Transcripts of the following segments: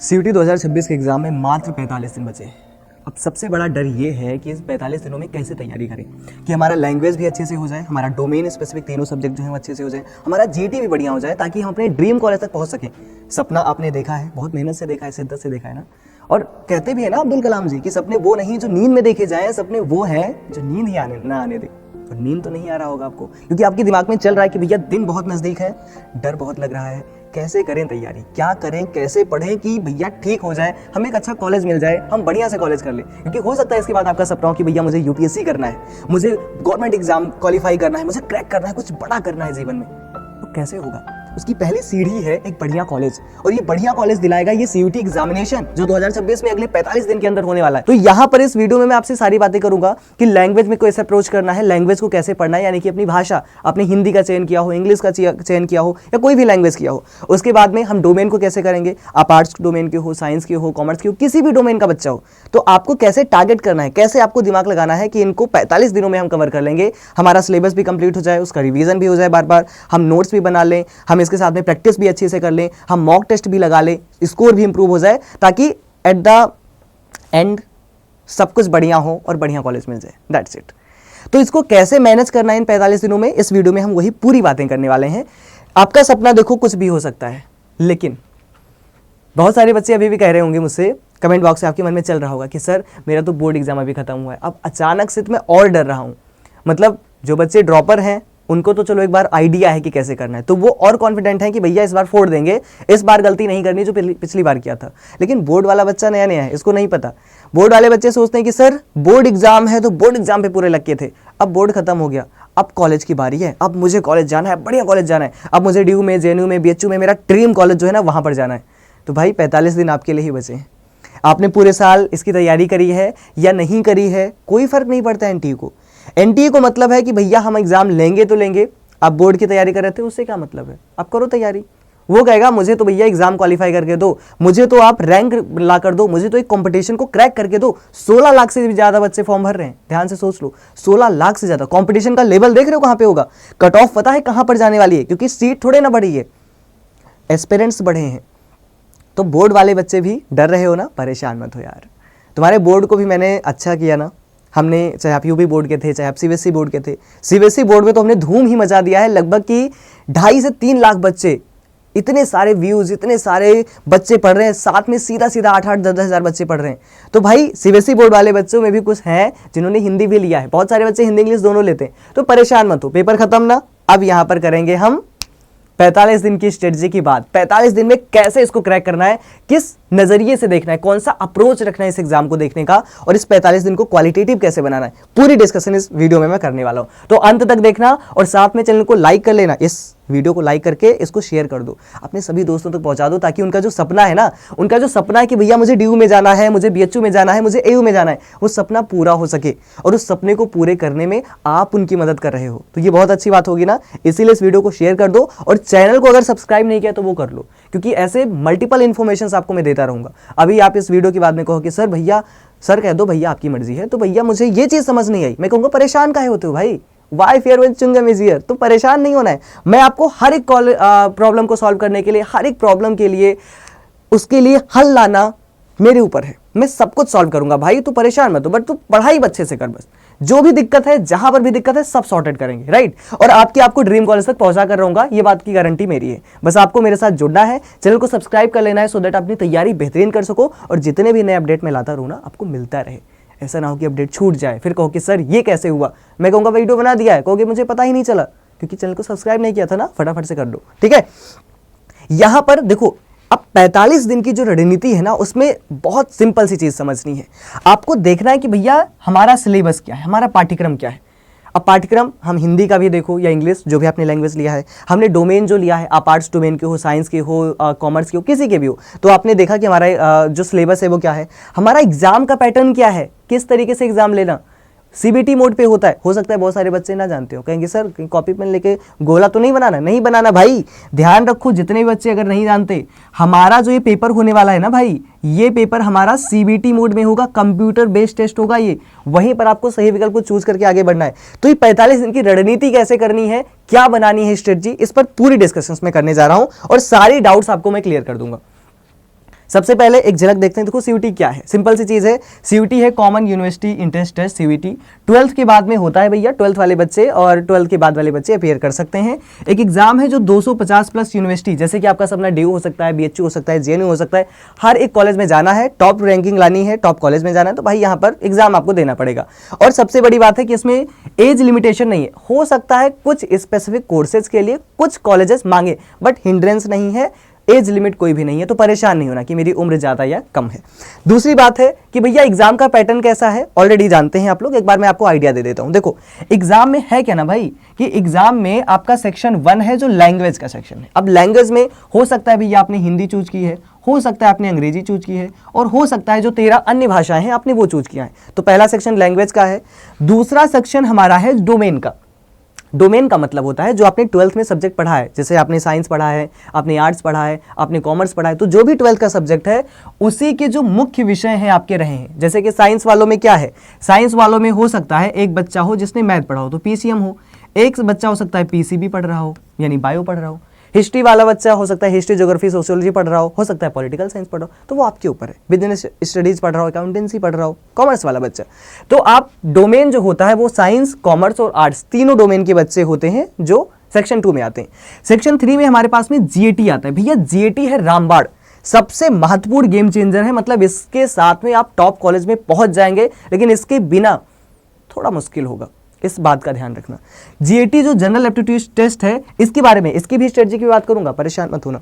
CUT 2026 के exam में मात्र 45 दिन बचे। अब सबसे बड़ा डर ये है कि इस 45 दिनों में कैसे तैयारी करें कि हमारा लैंग्वेज भी अच्छे से हो जाए, हमारा डोमेन स्पेसिफिक तीनों सब्जेक्ट जो है अच्छे से हो जाए, हमारा जीटी भी बढ़िया हो जाए ताकि हम अपने ड्रीम कॉलेज तक पहुंच सकें। सपना आपने देखा है, बहुत मेहनत से देखा है, शिद्दत से देखा है ना। और कहते भी है ना अब्दुल कलाम जी कि सपने वो नहीं जो नींद में देखे जाए, सपने वो है जो नींद ही ना आने दे। और नींद तो नहीं आ रहा होगा आपको, क्योंकि आपके दिमाग में चल रहा है कि भैया दिन बहुत नज़दीक है, डर बहुत लग रहा है। कैसे करें तैयारी, क्या करें, कैसे पढ़ें कि भैया ठीक हो जाए, हमें एक अच्छा कॉलेज मिल जाए, हम बढ़िया से कॉलेज कर लें। क्योंकि हो सकता है इसके बाद आपका सपना हो कि भैया मुझे यूपीएससी करना है, मुझे गवर्नमेंट एग्जाम क्वालिफाई करना है, मुझे क्रैक करना है, कुछ बड़ा करना है जीवन में। तो कैसे होगा? उसकी पहली सीढ़ी है एक बढ़िया कॉलेज, और ये बढ़िया कॉलेज दिलाएगा ये सीयूटी एग्जामिनेशन जो 2026 में अगले 45 दिन के अंदर होने वाला है। तो यहाँ पर इस वीडियो में मैं आपसे सारी बातें करूंगा कि लैंग्वेज में कैसे अप्रोच करना है, लैंग्वेज को कैसे पढ़ना है, यानी कि अपनी भाषा, आपने हिंदी का चयन किया हो, इंग्लिश का चयन किया हो या कोई भी लैंग्वेज किया हो। उसके बाद में हम डोमेन को कैसे करेंगे, आप आर्ट्स डोमेन के हो, साइंस के हो, कॉमर्स के हो, किसी भी डोमेन का बच्चा हो, तो आपको कैसे टारगेट करना है, कैसे आपको दिमाग लगाना है कि इनको 45 दिनों में हम कवर कर लेंगे, हमारा सिलेबस भी कंप्लीट हो जाए, उसका रिवीजन भी हो जाए, बार बार हम नोट्स भी बना लें, हम इसके साथ में प्रैक्टिस भी अच्छे से कर लें, हम मॉक टेस्ट भी लगा लें, स्कोर भी इंप्रूव हो जाए, ताकि एट द एंड सब कुछ बढ़िया हो और बढ़िया कॉलेज मिल जाए। That's it. तो इसको कैसे मैनेज करना है इन 45 दिनों में, इस वीडियो में हम वही पूरी बातें करने वाले हैं। आपका सपना देखो कुछ भी हो सकता है, लेकिन बहुत सारे बच्चे अभी भी कह रहे होंगे मुझसे, कमेंट बॉक्स से आपके मन में चल रहा होगा कि सर मेरा तो बोर्ड एग्जाम अभी खत्म हुआ है, अब अचानक से तो मैं और डर रहा हूँ। मतलब जो बच्चे ड्रॉपर हैं उनको तो चलो एक बार आइडिया है कि कैसे करना है, तो वो और कॉन्फिडेंट है कि भैया इस बार फोड़ देंगे, इस बार गलती नहीं करनी जो पिछली बार किया था। लेकिन बोर्ड वाला बच्चा नया नया है, इसको नहीं पता। बोर्ड वाले बच्चे सोचते हैं कि सर बोर्ड एग्जाम है तो बोर्ड एग्जाम पे पूरे लग के थे, अब बोर्ड खत्म हो गया, अब कॉलेज की बारी है, अब मुझे कॉलेज जाना है, बढ़िया कॉलेज जाना है, अब मुझे ड्यू में, जेएनयू में, बीएचयू में मेरा ड्रीम कॉलेज जो है ना वहाँ पर जाना है। तो भाई 45 दिन आपके लिए ही बचे हैं। आपने पूरे साल इसकी तैयारी करी है या नहीं करी है, कोई फर्क नहीं पड़ता एनटीए को। एनटीए को मतलब है कि भैया हम एग्जाम लेंगे तो लेंगे। आप बोर्ड की तैयारी कर रहे थे, उससे क्या मतलब है, आप करो तैयारी। वो कहेगा मुझे तो भैया एग्जाम क्वालिफाई करके दो, मुझे तो आप रैंक ला कर दो, मुझे तो एक कंपटीशन को क्रैक करके दो। 16 लाख से भी ज्यादा बच्चे फॉर्म भर रहे हैं, ध्यान से सोच लो, 16 लाख से ज्यादा। कंपटीशन का लेवल देख रहे हो कहां पे होगा, कट ऑफ पता है कहां पर जाने वाली है, क्योंकि सीट थोड़े ना बढ़ी है, एस्पिरेंट्स बढ़े हैं। तो बोर्ड वाले बच्चे भी डर रहे हो ना, परेशान मत हो यार। तुम्हारे बोर्ड को भी मैंने अच्छा किया ना, हमने, चाहे आप यूपी बोर्ड के थे, चाहे आप सीबीएसई बोर्ड के थे, सीबीएसई बोर्ड में तो हमने धूम ही मचा दिया है। लगभग कि 2.5 से 3 लाख बच्चे, इतने सारे व्यूज, इतने सारे बच्चे पढ़ रहे हैं, साथ में सीधा 8-8, 10-10 हज़ार बच्चे पढ़ रहे हैं। तो भाई सीबीएसई बोर्ड वाले बच्चों में भी कुछ हैं जिन्होंने हिंदी भी लिया है, बहुत सारे बच्चे हिंदी इंग्लिश दोनों लेते हैं। तो परेशान मत हो, पेपर खत्म ना, अब यहाँ पर करेंगे हम 45 दिन की स्ट्रेटजी की बात। 45 दिन में कैसे इसको क्रैक करना है, किस नजरिए से देखना है, कौन सा अप्रोच रखना है इस एग्जाम को देखने का, और इस 45 दिन को क्वालिटेटिव कैसे बनाना है, पूरी डिस्कशन इस वीडियो में मैं करने वाला हूं। तो अंत तक देखना और साथ में चैनल को लाइक कर लेना, इस वीडियो को लाइक करके इसको शेयर कर दो, अपने सभी दोस्तों तक पहुंचा दो, ताकि उनका जो सपना है ना, उनका जो सपना है कि भैया मुझे ड्यू में जाना है, मुझे बीएचयू में जाना है, मुझे एयू में जाना है, वो सपना पूरा हो सके। और उस सपने को पूरे करने में आप उनकी मदद कर रहे हो, तो ये बहुत अच्छी बात होगी ना। इसीलिए इस वीडियो को शेयर कर दो, और चैनल को अगर सब्सक्राइब नहीं किया तो वो कर लो, क्योंकि ऐसे मल्टीपल इन्फॉर्मेशन आपको मैं देता रहूंगा। अभी आप इस वीडियो के बाद में कहो कि सर भैया, सर कह दो भैया आपकी मर्जी है, तो भैया मुझे ये चीज समझ नहीं आई, मैं कहूंगा परेशान काहे होते हो भाई, why fear with chewing gum is here. तो परेशान नहीं होना है, मैं आपको हर एक प्रॉब्लम को सॉल्व करने के लिए, हर एक प्रॉब्लम के लिए, उसके लिए हल लाना मेरे ऊपर है, मैं सब कुछ सॉल्व करूंगा भाई। तू परेशान मत हो, बट तू पढ़ाई अच्छे से कर, बस जो भी दिक्कत है, जहां पर भी दिक्कत है, सब सॉर्टेड करेंगे, राइट। और आपको ड्रीम कॉलेज तक पहुंचा कर रहूंगा, ये बात की गारंटी मेरी है। बस आपको मेरे साथ जुड़ना है, चैनल को सब्सक्राइब कर लेना है, सो दैट अपनी तैयारी बेहतरीन कर सको, और जितने भी नए अपडेट मैं लाता रहूं ना, आपको मिलता रहे। ऐसा ना हो कि अपडेट छूट जाए, फिर कहो कि सर ये कैसे हुआ, मैं कहूंगा वीडियो बना दिया है, कहोगे मुझे पता ही नहीं चला, क्योंकि चैनल को सब्सक्राइब नहीं किया था ना, फटाफट से कर दो, ठीक है। यहां पर देखो, अब 45 दिन की जो रणनीति है ना, उसमें बहुत सिंपल सी चीज समझनी है। आपको देखना है कि भैया हमारा सिलेबस क्या है, हमारा पाठ्यक्रम क्या है। अब पाठ्यक्रम हम हिंदी का भी देखो या इंग्लिश, जो भी आपने लैंग्वेज लिया है, हमने डोमेन जो लिया है, आप आर्ट्स डोमेन के हो, साइंस के हो, कॉमर्स के हो, किसी के भी हो, तो आपने देखा कि हमारा जो सिलेबस है वो क्या है, हमारा एग्जाम का पैटर्न क्या है, किस तरीके से एग्जाम लेना। सीबीटी मोड पे होता है, हो सकता है बहुत सारे बच्चे ना जानते हो, कहेंगे सर कॉपी पेन लेके गोला तो नहीं बनाना, नहीं बनाना भाई। ध्यान रखो, जितने भी बच्चे अगर नहीं जानते, हमारा जो ये पेपर होने वाला है ना भाई, ये पेपर हमारा सीबीटी मोड में होगा, कंप्यूटर बेस्ड टेस्ट होगा ये, वहीं पर आपको सही विकल्प को चूज करके आगे बढ़ना है। तो ये 45 दिन की रणनीति कैसे करनी है, क्या बनानी है स्ट्रेटजी, इस पर पूरी डिस्कशन में करने जा रहा हूं, और सारी डाउट्स आपको मैं क्लियर कर दूंगा। सबसे पहले एक झलक देखते हैं। देखो सीयूटी क्या है, सिंपल सी चीज़ है। सीयूटी है common university entrance test, CUET 12th के बाद में होता है भैया। 12th वाले बच्चे और 12th के बाद वाले बच्चे अपेयर कर सकते हैं। एक एग्जाम है जो 250 प्लस यूनिवर्सिटी, जैसे कि आपका सपना डीयू हो सकता है, बीएचयू हो सकता है, जेएनयू हो सकता है, हर एक कॉलेज में जाना है, टॉप रैंकिंग लानी है, टॉप कॉलेज में जाना है, तो भाई यहाँ पर एग्जाम आपको देना पड़ेगा। और सबसे बड़ी बात है कि इसमें एज लिमिटेशन नहीं है। हो सकता है कुछ स्पेसिफिक कोर्सेज के लिए कुछ कॉलेजेस मांगे, बट हिंड्रेंस नहीं है, एज लिमिट कोई भी नहीं है, तो परेशान नहीं होना कि मेरी उम्र ज़्यादा या कम है। दूसरी बात है कि भैया एग्जाम का पैटर्न कैसा है, ऑलरेडी जानते हैं आप लोग, एक बार मैं आपको आइडिया दे देता हूं। देखो एग्जाम में है क्या ना भाई, कि एग्जाम में आपका सेक्शन 1 है जो लैंग्वेज का सेक्शन है। अब लैंग्वेज में हो सकता है भैया आपने हिंदी चूज की है, हो सकता है आपने अंग्रेजी चूज की है, और हो सकता है जो 13 अन्य भाषाएं हैं आपने वो चूज किया है। तो पहला सेक्शन लैंग्वेज का है। दूसरा सेक्शन हमारा है डोमेन का। डोमेन का मतलब होता है जो आपने 12th में सब्जेक्ट पढ़ा है, जैसे आपने साइंस पढ़ा है, आपने आर्ट्स पढ़ा है, आपने कॉमर्स पढ़ा है, तो जो भी 12th का सब्जेक्ट है उसी के जो मुख्य विषय हैं आपके रहे हैं। जैसे कि साइंस वालों में क्या है, साइंस वालों में हो सकता है एक बच्चा हो जिसने मैथ पढ़ा हो तो पीसीएम हो, एक बच्चा हो सकता है पीसीबी पढ़ रहा हो यानी बायो पढ़ रहा हो, हिस्ट्री वाला बच्चा हो सकता है हिस्ट्री ज्योग्राफी सोशियोलॉजी पढ़ रहा हो सकता है पॉलिटिकल साइंस पढ़ रहा हो, तो वो आपके ऊपर है। बिजनेस स्टडीज पढ़ रहा हो, अकाउंटेंसी पढ़ रहा हो, कॉमर्स वाला बच्चा, तो आप डोमेन जो होता है वो साइंस, कॉमर्स और आर्ट्स तीनों डोमेन के बच्चे होते हैं जो सेक्शन 2 में आते हैं। सेक्शन 3 में हमारे पास में जीएटी आता है। भैया जीएटी है रामबाण, सबसे महत्वपूर्ण गेम चेंजर है, मतलब इसके साथ में आप टॉप कॉलेज में पहुंच जाएंगे, लेकिन इसके बिना थोड़ा मुश्किल होगा, इस बात का ध्यान रखना। जीएटी जो जनरल एप्टीट्यूड टेस्ट है, इसके बारे में, इसकी भी स्ट्रेटजी की बात करूंगा, परेशान मत होना।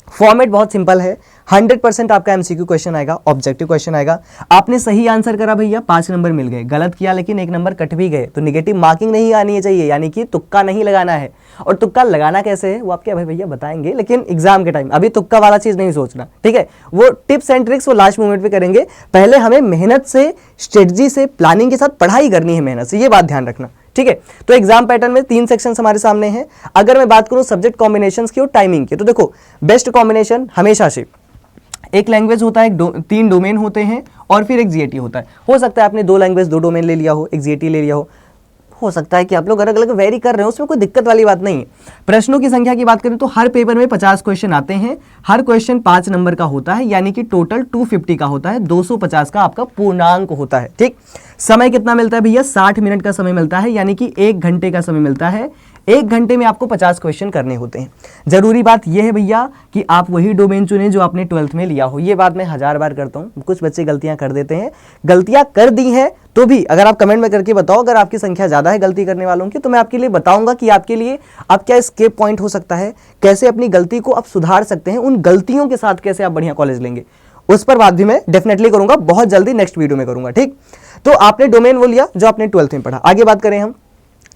फॉर्मेट बहुत सिंपल है, 100% आपका एमसीक्यू क्वेश्चन आएगा, ऑब्जेक्टिव क्वेश्चन आएगा। आपने सही आंसर करा भैया 5 नंबर मिल गए, गलत किया लेकिन 1 नंबर कट भी गए तो निगेटिव मार्किंग नहीं आनी चाहिए, यानी कि तुक्का नहीं लगाना है। और तुक्का लगाना कैसे है वो आपके भाई भैया बताएंगे, लेकिन एग्जाम के टाइम अभी तुक्का वाला चीज नहीं सोचना, ठीक है। वो टिप्स एंड ट्रिक्स वो लास्ट मोमेंट पे करेंगे, पहले हमें मेहनत से, स्ट्रेटजी से, प्लानिंग के साथ पढ़ाई करनी है, मेहनत से, ये बात ध्यान रखना, ठीक है। तो एग्जाम पैटर्न में 3 सेक्शंस हमारे सामने हैं। अगर मैं बात करूं सब्जेक्ट कॉम्बिनेशंस की और टाइमिंग की, तो देखो बेस्ट कॉम्बिनेशन हमेशा से एक लैंग्वेज होता है, 3 डोमेन होते हैं और फिर एक जीएटी होता है। हो सकता है आपने 2 लैंग्वेज 2 डोमेन ले लिया हो, एक जीएटी ले लिया हो सकता है कि आप लोग अलग अलग वेरी कर रहे हो, उसमें कोई दिक्कत वाली बात नहीं है। प्रश्नों की संख्या की बात करें तो हर पेपर में 50 क्वेश्चन आते हैं, हर क्वेश्चन 5 नंबर का होता है, यानी कि टोटल 250 का होता है, 250 का आपका पूर्णांक होता है, ठीक। समय कितना मिलता है भैया, 60 मिनट का समय मिलता है, यानी कि 1 घंटे का समय मिलता है। 1 घंटे में आपको 50 क्वेश्चन करने होते हैं। जरूरी बात यह है भैया कि आप वही डोमेन चुनें जो आपने 12th में लिया हो। ये बात मैं 1000 बार करता हूँ, कुछ बच्चे गलतियां कर देते हैं, गलतियां कर दी हैं तो भी अगर आप कमेंट में करके बताओ, अगर आपकी संख्या ज़्यादा है गलती करने वालों की, तो मैं आपके लिए बताऊंगा कि आपके लिए आप क्या स्केप पॉइंट हो सकता है, कैसे अपनी गलती को आप सुधार सकते हैं, उन गलतियों के साथ कैसे आप बढ़िया कॉलेज लेंगे, उस पर बात भी मैं डेफिनेटली करूंगा, बहुत जल्दी नेक्स्ट वीडियो में करूंगा, ठीक। तो आपने डोमेन वो लिया जो आपने 12th में पढ़ा। आगे बात करें हम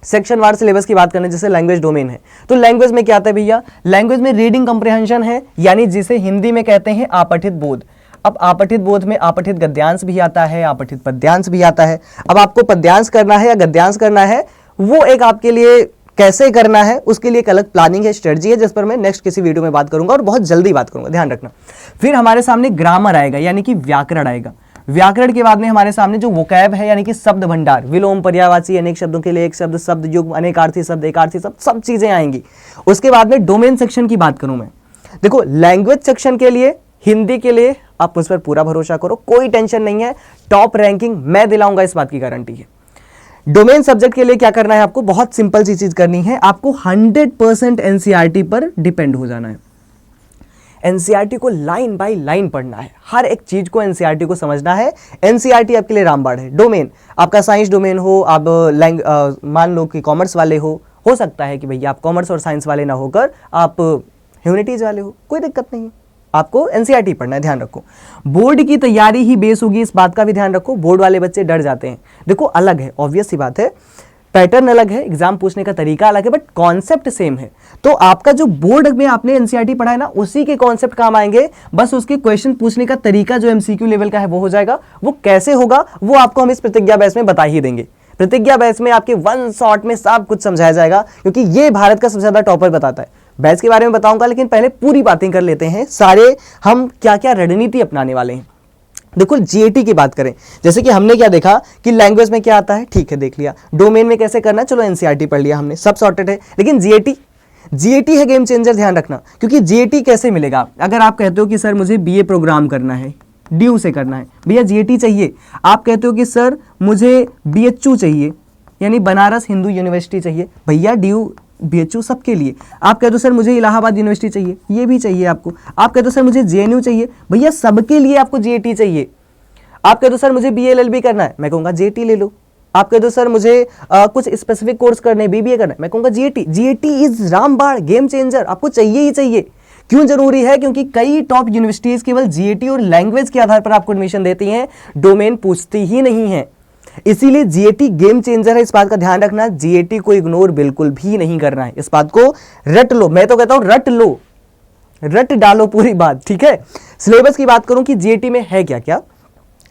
सेक्शन वार सिलेबस की बात करें, जैसे लैंग्वेज डोमेन है, तो लैंग्वेज में क्या आता है भैया, लैंग्वेज में रीडिंग कंप्रिहेंशन है, यानी जिसे हिंदी में कहते हैं आपठित बोध। अब आपठित बोध में आपठित गद्यांश भी आता है, आपठित पद्यांश भी आता है। अब आपको पद्यांश करना है या गद्यांश करना है, वो एक आपके लिए कैसे करना है, उसके लिए एक अलग प्लानिंग है, स्ट्रेटजी है, जिस पर मैं नेक्स्ट किसी वीडियो में बात करूंगा और बहुत जल्दी बात करूंगा, ध्यान रखना। फिर हमारे सामने ग्रामर आएगा, यानी कि व्याकरण आएगा। व्याकरण के बाद में हमारे सामने जो वोकैब है, यानी कि शब्द भंडार, विलोम, पर्यायवाची, अनेक शब्दों के लिए एक शब्द, शब्द युग्म, अनेकार्थी शब्द, एकार्थी शब्द, सब चीजें आएंगी। उसके बाद में डोमेन सेक्शन की बात करूं मैं, देखो लैंग्वेज सेक्शन के लिए, हिंदी के लिए आप उस पर पूरा भरोसा करो, कोई टेंशन नहीं है, टॉप रैंकिंग मैं दिलाऊंगा, इस बात की गारंटी है। डोमेन सब्जेक्ट के लिए क्या करना है आपको, बहुत सिंपल सी चीज करनी है, आपको 100% एनसीईआरटी पर डिपेंड हो जाना है। एनसीईआरटी को लाइन बाय लाइन पढ़ना है, हर एक चीज को एनसीईआरटी को समझना है। एनसीईआरटी आपके लिए रामबाण है। डोमेन आपका साइंस डोमेन हो, आप मान लो कि कॉमर्स वाले हो सकता है कि भैया आप कॉमर्स और साइंस वाले ना होकर आप ह्यूमैनिटीज वाले हो, कोई दिक्कत नहीं है, आपको एनसीईआरटी पढ़ना है, ध्यान रखो। बोर्ड की तैयारी ही बेस होगी, इस बात का भी ध्यान रखो। बोर्ड वाले बच्चे डर जाते हैं, देखो अलग है, ऑब्वियस सी बात है, पैटर्न अलग है, एग्जाम पूछने का तरीका अलग है, बट कॉन्सेप्ट सेम है। तो आपका जो बोर्ड में आपने एनसीईआरटी पढ़ा है ना, उसी के कॉन्सेप्ट काम आएंगे, बस उसके क्वेश्चन पूछने का तरीका जो एमसीक्यू लेवल का है वो हो जाएगा। वो कैसे होगा वो आपको हम इस प्रतिज्ञा बैच में बता ही देंगे। प्रतिज्ञा बैच में आपके 1 शॉट में सब कुछ समझाया जाएगा, क्योंकि ये भारत का सबसे ज्यादा टॉपर बताता है। बैच के बारे में बताऊंगा, लेकिन पहले पूरी बातें कर लेते हैं, सारे हम क्या क्या रणनीति अपनाने वाले हैं। देखो जीएटी की बात करें, जैसे कि हमने क्या देखा कि लैंग्वेज में क्या आता है, ठीक है देख लिया। डोमेन में कैसे करना है, चलो एनसीईआरटी पढ़ लिया हमने, सब सॉर्टेड है। लेकिन जीएटी है गेम चेंजर, ध्यान रखना, क्योंकि जीएटी कैसे मिलेगा? अगर आप कहते हो कि सर मुझे बीए प्रोग्राम करना है, ड्यू से करना है, भैया जीएटी चाहिए। आप कहते हो कि सर मुझे बीएचयू चाहिए, यानी बनारस हिंदू यूनिवर्सिटी चाहिए, भैया ड्यू बीएचयू सबके लिए। आप कहते हो सर मुझे इलाहाबाद यूनिवर्सिटी चाहिए, ये भी चाहिए आपको। आप कहते हो सर मुझे जेएनयू चाहिए, भैया सबके लिए आपको जीएटी चाहिए। आप कहते हो सर मुझे बीएलएलबी करना है, मैं कहूँगा जीएटी ले लो। आप कहते हो सर मुझे कुछ स्पेसिफिक कोर्स करने, बीबीए करना है, मैं कहूँगा जीएटी। जीएटी इज रामबाण, गेम चेंजर, आपको चाहिए ही चाहिए। क्यों जरूरी है? क्योंकि कई टॉप यूनिवर्सिटीज केवल जीएटी और लैंग्वेज के आधार पर आपको एडमिशन देती हैं, डोमेन पूछती ही नहीं है। इसीलिए जीएटी गेम चेंजर है, इस बात का ध्यान रखना। जीएटी को इग्नोर बिल्कुल भी नहीं करना है, इस बात को रट लो। मैं तो कहता हूं रट लो, रट डालो पूरी बात, ठीक है। सिलेबस की बात करूं कि जीएटी में है क्या क्या।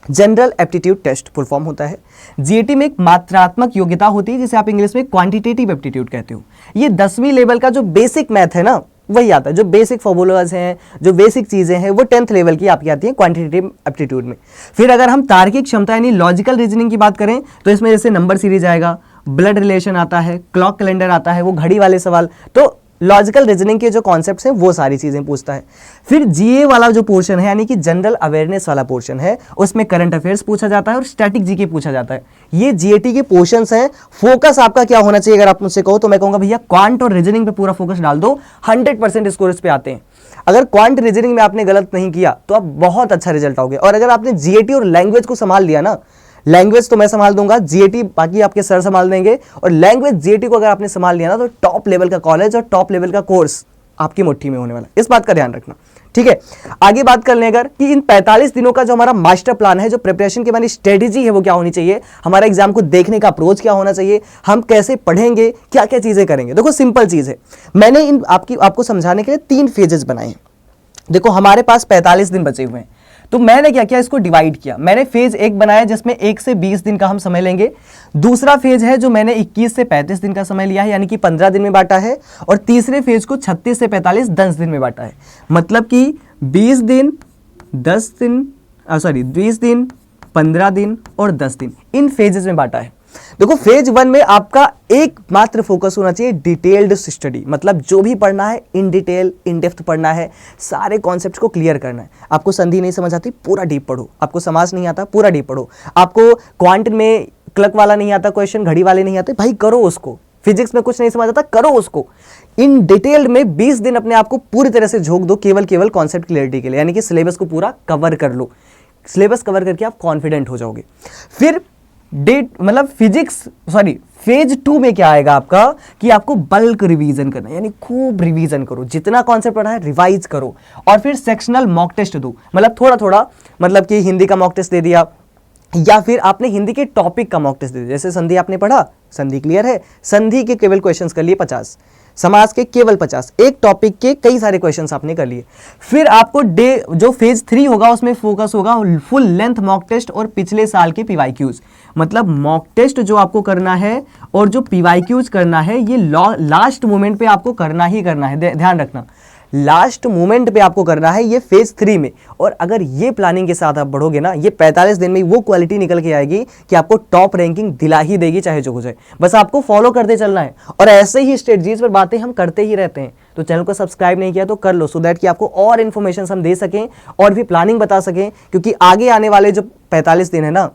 General aptitude test full form होता है। जीएटी में एक मात्रात्मक योग्यता होती है जिसे आप इंग्लिश में क्वांटिटेटिव एप्टीट्यूड कहते हो। ये 10वीं लेवल का जो बेसिक मैथ है ना, वही आता है। जो बेसिक फॉर्मूलाज हैं, जो बेसिक चीजें हैं, वो 10th लेवल की आपकी आती हैं क्वांटिटेटिव एप्टीट्यूड में। फिर अगर हम तार्किक क्षमता यानी लॉजिकल रीजनिंग की बात करें तो इसमें जैसे नंबर सीरीज आएगा, ब्लड रिलेशन आता है, क्लॉक कैलेंडर आता है, वो घड़ी वाले सवाल, तो लॉजिकल रीजनिंग के जो कॉन्सेप्ट्स हैं वो सारी चीजें पूछता है। फिर जीए वाला जो पोर्शन है यानी कि जनरल अवेयरनेस वाला पोर्शन है, उसमें करंट अफेयर्स पूछा जाता है और स्टैटिक जीके पूछा जाता है। ये जीएटी के पोर्शंस हैं। फोकस आपका क्या होना चाहिए अगर आप मुझसे कहो तो मैं कहूंगा भैया क्वांट और रीजनिंग पे पूरा फोकस डाल दो, 100% स्कोर इस पे आते हैं। अगर क्वांट रीजनिंग में आपने गलत नहीं किया तो आप बहुत अच्छा रिजल्ट आओगे। और अगर आपने जीएटी और लैंग्वेज को संभाल लिया ना, लैंग्वेज तो मैं संभाल दूंगा, जीएटी बाकी आपके सर संभाल देंगे, और लैंग्वेज जीएटी को अगर आपने संभाल लिया ना तो टॉप लेवल का कॉलेज और टॉप लेवल का कोर्स आपकी मुट्ठी में होने वाला, इस बात का ध्यान रखना, ठीक है। आगे बात कर लें अगर कि इन 45 दिनों का जो हमारा मास्टर प्लान है, जो प्रिपरेशन की हमारी स्ट्रेटेजी है वो क्या होनी चाहिए, हमारा एग्जाम को देखने का अप्रोच क्या होना चाहिए, हम कैसे पढ़ेंगे, क्या क्या चीजें करेंगे। देखो सिंपल चीज है, मैंने इन आपको समझाने के लिए 3 फेजेस बनाए हैं। देखो हमारे पास 45 दिन बचे हुए हैं, तो मैंने क्या किया, इसको डिवाइड किया। मैंने फेज 1 बनाया जिसमें 1 से 20 दिन का हम समय लेंगे। दूसरा फेज है जो मैंने 21 से 35 दिन का समय लिया है, यानी कि 15 दिन में बांटा है। और तीसरे फेज को 36 से 45 10 दिन में बांटा है। मतलब कि 20 दिन 10 दिन 20 दिन 15 दिन और 10 दिन, इन फेजेस में बांटा है। देखो फेज 1 में आपका एकमात्र फोकस होना चाहिए डिटेल्ड स्टडी, मतलब जो भी पढ़ना है इन डिटेल इन डेप्थ पढ़ना है, सारे कॉन्सेप्ट्स को क्लियर करना है। आपको संधि नहीं समझ आती, पूरा डीप पढ़ो। आपको समास नहीं आता, पूरा डीप पढ़ो। आपको क्वांट में क्लर्क वाला नहीं आता क्वेश्चन, घड़ी वाले नहीं आते, भाई करो उसको। फिजिक्स में कुछ नहीं समझ आता, करो उसको। इन डिटेल्ड में 20 दिन अपने आप को पूरी तरह से झोंक दो केवल कॉन्सेप्ट क्लियरिटी के लिए, यानी कि सिलेबस को पूरा कवर कर लो। सिलेबस कवर करके आप कॉन्फिडेंट हो जाओगे। फिर फेज 2 में क्या आएगा आपका कि आपको बल्क रिवीजन करना है, यानी खूब रिवीजन करो, जितना कॉन्सेप्ट पढ़ा है रिवाइज करो। और फिर सेक्शनल मॉक टेस्ट दो, मतलब थोड़ा थोड़ा, मतलब कि हिंदी का मॉक टेस्ट दे दिया, या फिर आपने हिंदी के टॉपिक का मॉक टेस्ट दे दिया। जैसे संधि आपने पढ़ा, संधि क्लियर है, संधि के केवल क्वेश्चंस कर लिए 50, समाज के केवल 50, एक टॉपिक के कई सारे क्वेश्चंस आपने कर लिए। फिर आपको जो फेज 3 होगा उसमें फोकस होगा फुल लेंथ मॉक टेस्ट और पिछले साल के पीवाईक्यूज। मतलब मॉक टेस्ट जो आपको करना है और जो पीवाईक्यूज करना है, ये लास्ट मोमेंट पे आपको करना ही करना है, ध्यान रखना, लास्ट मोमेंट पे आपको करना है, ये फेज 3 में। और अगर ये प्लानिंग के साथ आप बढ़ोगे ना, ये 45 दिन में वो क्वालिटी निकल के आएगी कि आपको टॉप रैंकिंग दिला ही देगी, चाहे जो हो जाए। बस आपको फॉलो करते चलना है, और ऐसे ही स्ट्रेटजीज पर बातें हम करते ही रहते हैं। तो चैनल को सब्सक्राइब नहीं किया तो कर लो, सो दैट कि आपको और इन्फॉर्मेशन हम दे सकें और भी प्लानिंग बता सकें, क्योंकि आगे आने वाले जो 45 दिन है ना,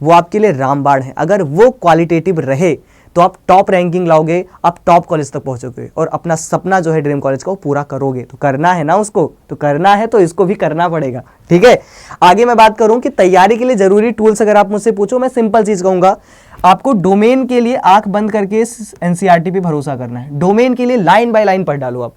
वो आपके लिए रामबाण है। अगर वो क्वालिटेटिव रहे तो आप टॉप रैंकिंग लाओगे, आप टॉप कॉलेज तक पहुंचोगे और अपना सपना जो है ड्रीम कॉलेज का वो पूरा करोगे। तो करना है ना उसको, तो करना है तो इसको भी करना पड़ेगा, ठीक है। आगे मैं बात करूं कि तैयारी के लिए जरूरी टूल्स, अगर आप मुझसे पूछो, मैं सिंपल चीज कहूंगा, आपको डोमेन के लिए आंख बंद करके एनसीईआरटी पे भरोसा करना है। डोमेन के लिए लाइन बाय लाइन पढ़ डालो आप।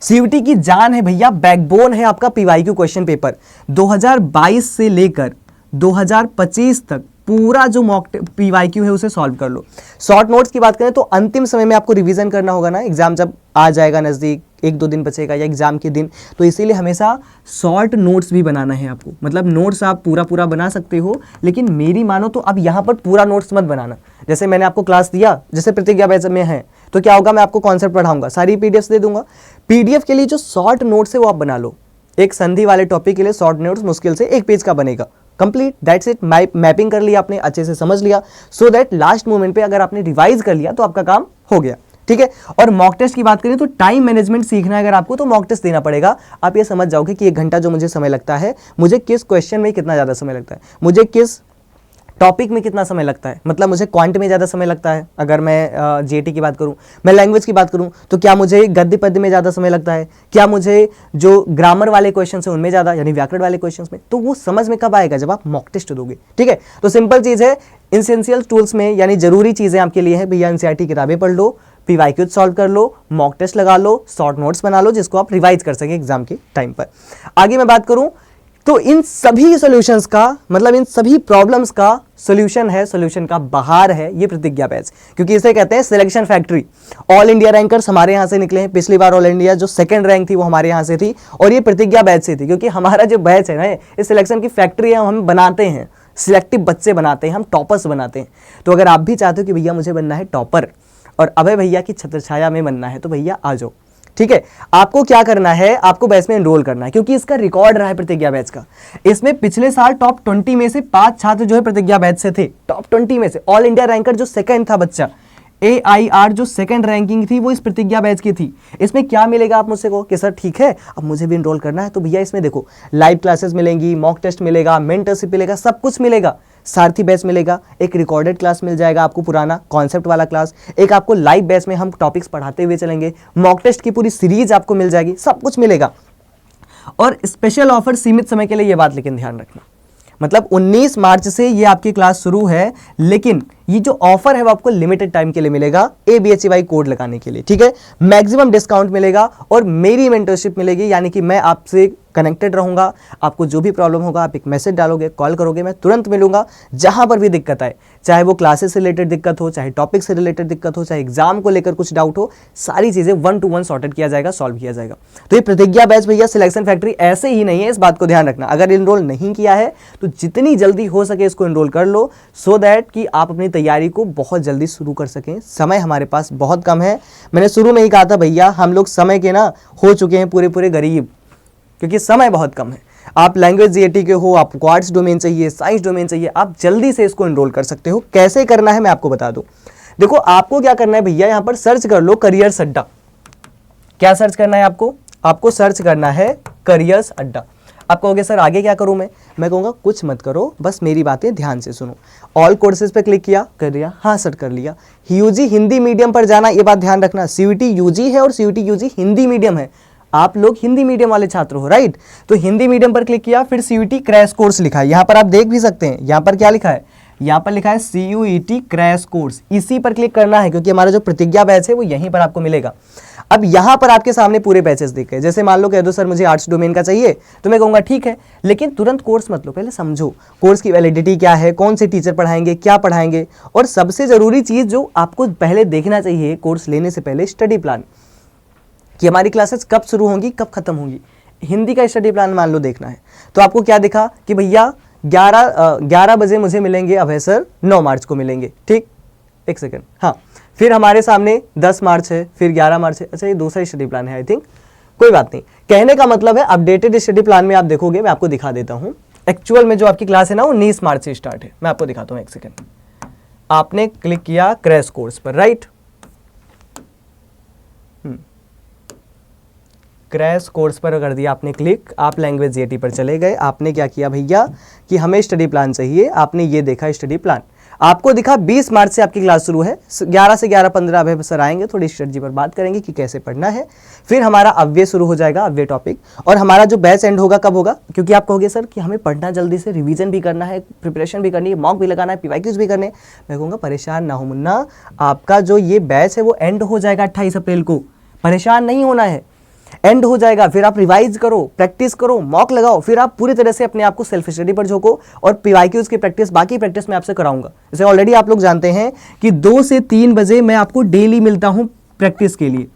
सीयूटी की जान है भैया, बैकबोन है आपका पीवाईक्यू क्वेश्चन पेपर। 2022 से लेकर 2025 तक पूरा जो मॉक पीवाईक्यू है उसे सॉल्व कर लो। शॉर्ट नोट्स की बात करें तो अंतिम समय में आपको रिवीजन करना होगा ना, एग्जाम जब आ जाएगा नज़दीक, 1-2 दिन बचेगा या एग्जाम के दिन, तो इसीलिए हमेशा शॉर्ट नोट्स भी बनाना है आपको। मतलब नोट्स आप पूरा बना सकते हो, लेकिन मेरी मानो तो अब यहाँ पर पूरा नोट्स मत बनाना। जैसे मैंने आपको क्लास दिया, जैसे प्रतिज्ञा बैच में है, तो क्या होगा, मैं आपको कॉन्सेप्ट पढ़ाऊंगा, सारी पीडीएफ दे दूंगा। पीडीएफ के लिए जो शॉर्ट नोट्स है वो आप बना लो। एक संधि वाले टॉपिक के लिए शॉर्ट नोट्स मुश्किल से 1 पेज का बनेगा, कंप्लीट, दैट्स इट। मैपिंग कर लिया आपने, अच्छे से समझ लिया, सो दैट लास्ट मोमेंट पे अगर आपने रिवाइज कर लिया तो आपका काम हो गया। ठीक है। और मॉक टेस्ट की बात करें तो टाइम मैनेजमेंट सीखना है अगर आपको तो मॉक टेस्ट देना पड़ेगा। आप ये समझ जाओगे कि 1 घंटा जो मुझे समय लगता है, मुझे किस क्वेश्चन में कितना ज़्यादा समय लगता है, मुझे किस टॉपिक में कितना समय लगता है। मतलब मुझे क्वांट में ज़्यादा समय लगता है अगर मैं जीएटी की बात करूं, मैं लैंग्वेज की बात करूं तो क्या मुझे गद्य पद्य में ज़्यादा समय लगता है, क्या मुझे जो ग्रामर वाले क्वेश्चन है उनमें ज़्यादा, यानी व्याकरण वाले क्वेश्चन में। तो वो समझ में कब आएगा, जब आप मॉक टेस्ट दोगे। ठीक है, तो सिंपल चीज़ है, एसेंशियल टूल्स में यानी जरूरी चीज़ें आपके लिए है भैया, एनसीईआरटी किताबें पढ़ लो, पीवाईक्यू सॉल्व कर लो, मॉक टेस्ट लगा लो, शॉर्ट नोट्स बना लो जिसको आप रिवाइज कर सकें एग्जाम के टाइम पर। आगे मैं बात करूं तो इन सभी सॉल्यूशंस का मतलब इन सभी प्रॉब्लम्स का सॉल्यूशन है, सॉल्यूशन का बाहर है ये प्रतिज्ञा बैच, क्योंकि इसे कहते हैं selection factory. All India rankers हमारे यहाँ से निकले हैं। पिछली बार ऑल इंडिया जो सेकंड रैंक थी वो हमारे यहाँ से थी और ये प्रतिज्ञा बैच से थी, क्योंकि हमारा जो बैच है ना इस सिलेक्शन की फैक्ट्री है, हम बनाते हैं सिलेक्टिव बच्चे बनाते हैं, हम टॉपर्स बनाते हैं। तो अगर आप भी चाहते हो कि भैया मुझे बनना है टॉपर और अभय भैया की छत्रछाया में बनना है तो भैया आ जाओ। ठीक है, आपको क्या करना है, आपको बैच में एनरोल करना है, क्योंकि इसका रिकॉर्ड रहा है प्रतिज्ञा बैच का। इसमें पिछले साल टॉप 20 में से 5 छात्र जो है प्रतिज्ञा बैच से थे। टॉप 20 में से ऑल इंडिया रैंकर जो सेकंड था बच्चा, AIR जो सेकंड रैंकिंग थी वो इस प्रतिज्ञा बैच की थी। इसमें क्या मिलेगा, आप मुझसे कहो कि सर ठीक है अब मुझे भी एनरोल करना है, तो भैया इसमें देखो लाइव क्लासेस मिलेंगी, मॉक टेस्ट मिलेगा, मेंटरशिप मिलेगा, सब कुछ मिलेगा। सारथी बैच मिलेगा, एक रिकॉर्डेड क्लास मिल जाएगा आपको, पुराना कॉन्सेप्ट वाला क्लास, एक आपको लाइव बैच में हम टॉपिक्स पढ़ाते हुए चलेंगे, मॉक टेस्ट की पूरी सीरीज आपको मिल जाएगी, सब कुछ मिलेगा। और स्पेशल ऑफर सीमित समय के लिए, ये बात लेकिन ध्यान रखना, मतलब 19 मार्च से ये आपकी क्लास शुरू है, लेकिन ये जो ऑफर है वो आपको लिमिटेड टाइम के लिए मिलेगा ABHEY कोड लगाने के लिए। ठीक है, मैक्सिमम डिस्काउंट मिलेगा और मेरी मेंटरशिप मिलेगी, यानी कि मैं आपसे कनेक्टेड रहूंगा। आपको जो भी प्रॉब्लम होगा आप एक मैसेज डालोगे, कॉल करोगे, मैं तुरंत मिलूंगा। जहां पर भी दिक्कत आए, चाहे वो क्लासेस से रिलेटेड दिक्कत हो, चाहे टॉपिक से रिलेटेड दिक्कत हो, चाहे एग्जाम को लेकर कुछ डाउट हो, सारी चीजें 1 to 1 सॉर्टेड किया जाएगा, सॉल्व किया जाएगा। तो ये प्रतिज्ञा बैच भैया सिलेक्शन फैक्ट्री ऐसे ही नहीं है, इस बात को ध्यान रखना। अगर इनरोल नहीं किया है तो जितनी जल्दी हो सके इसको इनरोल कर लो, सो दैट कि आप अपनी तैयारी को बहुत जल्दी शुरू कर सकें। समय हमारे पास बहुत कम है। मैंने शुरू में ही कहा था भैया हम लोग समय के ना हो चुके हैं पूरे गरीब, क्योंकि समय बहुत कम है। आप लैंग्वेज जीएटी के हो, आपको आर्ट्स डोमेन चाहिए, साइंस डोमेन चाहिए, आप जल्दी से इसको एनरोल कर सकते हो। कैसे करना है मैं आपको बता दूं। देखो आपको क्या करना है भैया, यहां पर सर्च कर लो करियर्स अड्डा। क्या सर्च करना है आपको, आपको सर्च करना है करियर्स अड्डा। आप कहोगे सर आगे क्या करूं मैं कहूंगा कुछ मत करो, बस मेरी बातें ध्यान से सुनो। ऑल कोर्सेज पे क्लिक किया, कर दिया, हाँ सर कर लिया। यूजी हिंदी मीडियम पर जाना, ये बात ध्यान रखना, सीयूटी यूजी है और सीयूटी यूजी हिंदी मीडियम है। आप लोग हिंदी मीडियम वाले छात्र हो, राइट। तो हिंदी मीडियम पर क्लिक किया, फिर सीयूटी क्रैश कोर्स लिखा है, यहां पर आप देख भी सकते हैं। यहां पर क्या लिखा है, यहां पर लिखा है CUET क्रैश कोर्स, इसी पर क्लिक करना है, क्योंकि हमारा जो प्रतिज्ञा बैच है वो यहीं पर आपको मिलेगा। अब यहां पर आपके सामने पूरे बैचेस दिख गए। जैसे मान लो कह दो सर मुझे आर्ट्स डोमेन का चाहिए, तो मैं कहूंगा ठीक है, लेकिन तुरंत कोर्स मत लो, पहले समझो कोर्स की वैलिडिटी क्या है, कौन से टीचर पढ़ाएंगे, क्या पढ़ाएंगे, और सबसे जरूरी चीज जो आपको पहले देखना चाहिए कोर्स लेने से पहले, स्टडी प्लान, कि हमारी क्लासेस कब शुरू होंगी कब खत्म होंगी। हिंदी का स्टडी प्लान मान लो देखना है, तो आपको क्या दिखा कि भैया 11 बजे मुझे मिलेंगे अभय सर, 9 मार्च को मिलेंगे। ठीक, एक सेकंड, हाँ, फिर हमारे सामने 10 मार्च है, फिर 11 मार्च है। अच्छा ये दूसरा स्टडी प्लान है आई थिंक, कोई बात नहीं। कहने का मतलब है अपडेटेड स्टडी प्लान में आप देखोगे, मैं आपको दिखा देता हूं। एक्चुअल में जो आपकी क्लास है ना वो 19 मार्च से स्टार्ट है, मैं आपको दिखाता हूं, एक सेकंड। आपने क्लिक किया क्रैश कोर्स पर, राइट, क्रैश कोर्स पर कर दिया आपने क्लिक, आप लैंग्वेज जीएटी पर चले गए। आपने क्या किया भैया कि हमें स्टडी प्लान चाहिए, आपने ये देखा स्टडी प्लान, आपको दिखा 20 मार्च से आपकी क्लास शुरू है, 11 से 11:15 अभय सर आएंगे, थोड़ी स्ट्रेटजी पर बात करेंगे कि कैसे पढ़ना है। फिर हमारा अव्यय शुरू हो जाएगा, अव्यय टॉपिक, और हमारा जो बैच एंड होगा कब होगा, क्योंकि आप कहोगे सर कि हमें पढ़ना जल्दी से, रिवीजन भी करना है, प्रिपरेशन भी करनी है, मॉक भी लगाना है, पीवाईक्यूज भी करने। मैं कहूँगा परेशान ना हो मुन्ना, आपका जो ये बैच है वो एंड हो जाएगा 28 अप्रैल को, परेशान नहीं होना है, एंड हो जाएगा। फिर आप रिवाइज करो, प्रैक्टिस करो, मॉक लगाओ, फिर आप पूरी तरह से अपने आप को सेल्फ स्टडी पर झोंको, और पीवाईक्यूज की प्रैक्टिस, बाकी प्रैक्टिस मैं आपसे कराऊंगा। जैसे ऑलरेडी आप लोग जानते हैं कि 2 से 3 बजे मैं आपको डेली मिलता हूं प्रैक्टिस के लिए।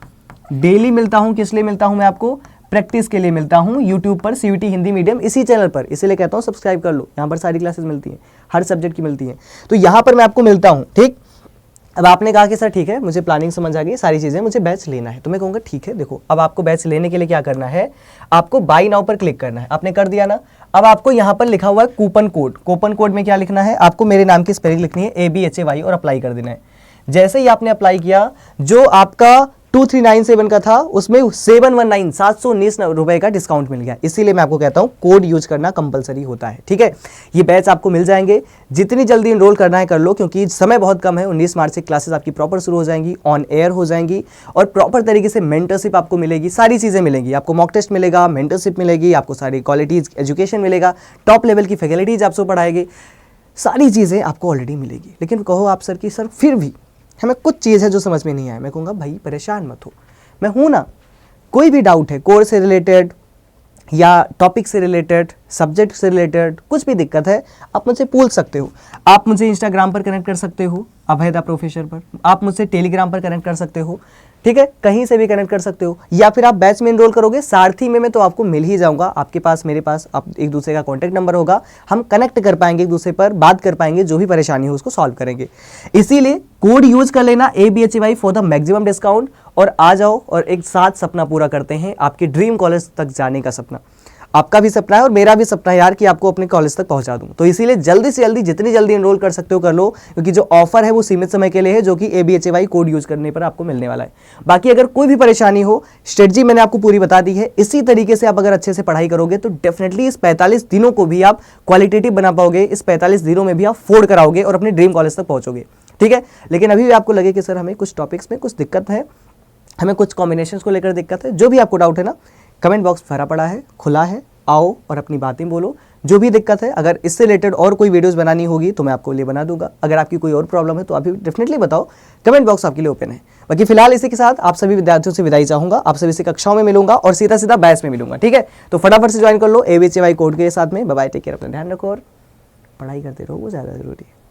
डेली मिलता हूं, किस लिए मिलता हूं मैं आपको, प्रैक्टिस के लिए मिलता हूं, यूट्यूब पर CUET हिंदी मीडियम, इसी चैनल पर, इसीलिए कहता हूं सब्सक्राइब कर लो, यहाँ पर सारी क्लासेस मिलती हैं, हर सब्जेक्ट की मिलती हैं, तो यहाँ पर मैं आपको मिलता हूँ। ठीक, अब आपने कहा कि सर ठीक है मुझे प्लानिंग समझ आ गई, सारी चीज़ें, मुझे बैच लेना है, तो मैं कहूँगा ठीक है। देखो अब आपको बैच लेने के लिए क्या करना है, आपको बाय नाउ पर क्लिक करना है, आपने कर दिया ना। अब आपको यहाँ पर लिखा हुआ है कूपन कोड, कूपन कोड में क्या लिखना है, आपको मेरे नाम की स्पेलिंग लिखनी है ABHEY और अप्लाई कर देना है। जैसे ही आपने अप्लाई किया, जो आपका 2397 का था उसमें 719 719 रुपए का डिस्काउंट मिल गया। इसीलिए मैं आपको कहता हूं कोड यूज करना कंपलसरी होता है, ठीक है। ये बैच आपको मिल जाएंगे, जितनी जल्दी इनरोल करना है कर लो, क्योंकि समय बहुत कम है। 19 मार्च से क्लासेस आपकी प्रॉपर शुरू हो जाएंगी, ऑन एयर हो जाएंगी और प्रॉपर तरीके से मेंटरशिप आपको मिलेगी, सारी चीजें मिलेंगी। आपको मॉक टेस्ट मिलेगा, मेंटरशिप मिलेगी, आपको सारी क्वालिटीज एजुकेशन मिलेगा, टॉप लेवल की फैकल्टीज आपसे पढ़ाएगी, सारी चीजें आपको ऑलरेडी मिलेगी। लेकिन कहो आप सर की सर फिर भी हमें कुछ चीज़ है जो समझ में नहीं आया, मैं कहूँगा भाई परेशान मत हो, मैं हूँ ना। कोई भी डाउट है कोर्स से रिलेटेड या टॉपिक से रिलेटेड, सब्जेक्ट से रिलेटेड, कुछ भी दिक्कत है आप मुझसे पूछ सकते हो। आप मुझे इंस्टाग्राम पर कनेक्ट कर सकते हो अभय दा प्रोफेसर पर, आप मुझसे टेलीग्राम पर कनेक्ट कर सकते हो, ठीक है, कहीं से भी कनेक्ट कर सकते हो। या फिर आप बैच में इनरोल करोगे सारथी में मैं तो आपको मिल ही जाऊंगा, आपके पास मेरे पास आप एक दूसरे का कॉन्टैक्ट नंबर होगा, हम कनेक्ट कर पाएंगे एक दूसरे पर, बात कर पाएंगे, जो भी परेशानी हो उसको सॉल्व करेंगे। इसीलिए कोड यूज कर लेना ABHY for the maximum discount, और आ जाओ और एक साथ सपना पूरा करते हैं, आपके ड्रीम कॉलेज तक जाने का सपना। आपका भी सपना है और मेरा भी सपना है यार कि आपको अपने कॉलेज तक पहुंचा दूं। तो इसीलिए जल्दी से जल्दी जितनी जल्दी एनरोल कर सकते हो कर लो, क्योंकि जो ऑफर है वो सीमित समय के लिए है, जो कि ABHY कोड यूज करने पर आपको मिलने वाला है। बाकी अगर कोई भी परेशानी हो, स्ट्रेटजी मैंने आपको पूरी बता दी है। इसी तरीके से आप अगर अच्छे से पढ़ाई करोगे तो डेफिनेटली इस 45 दिनों को भी आप क्वालिटेटिव बना पाओगे, इस 45 दिनों में भी आप फोड़ कराओगे और अपने ड्रीम कॉलेज तक पहुंचोगे, ठीक है। लेकिन अभी भी आपको लगे कि सर हमें कुछ टॉपिक्स में कुछ दिक्कत है, हमें कुछ कॉम्बिनेशंस को लेकर दिक्कत है, जो भी आपको डाउट है ना, कमेंट बॉक्स भरा पड़ा है, खुला है, आओ और अपनी बातें बोलो। जो भी दिक्कत है, अगर इससे रिलेटेड और कोई वीडियोस बनानी होगी तो मैं आपको लिए बना दूंगा। अगर आपकी कोई और प्रॉब्लम है तो आप भी डेफिनेटली बताओ, कमेंट बॉक्स आपके लिए ओपन है। बाकी फिलहाल इसी के साथ आप सभी विद्यार्थियों से विदाई चाहूंगा, आप सभी से कक्षाओं में मिलूंगा और सीधा सीधा बैच में मिलूंगा, ठीक है। तो फटाफट से ज्वाइन कर लो ABHY कोड के साथ में। बाय बाय, टेक केयर, अपना ध्यान रखो और पढ़ाई करते रहो, वो ज़्यादा जरूरी है।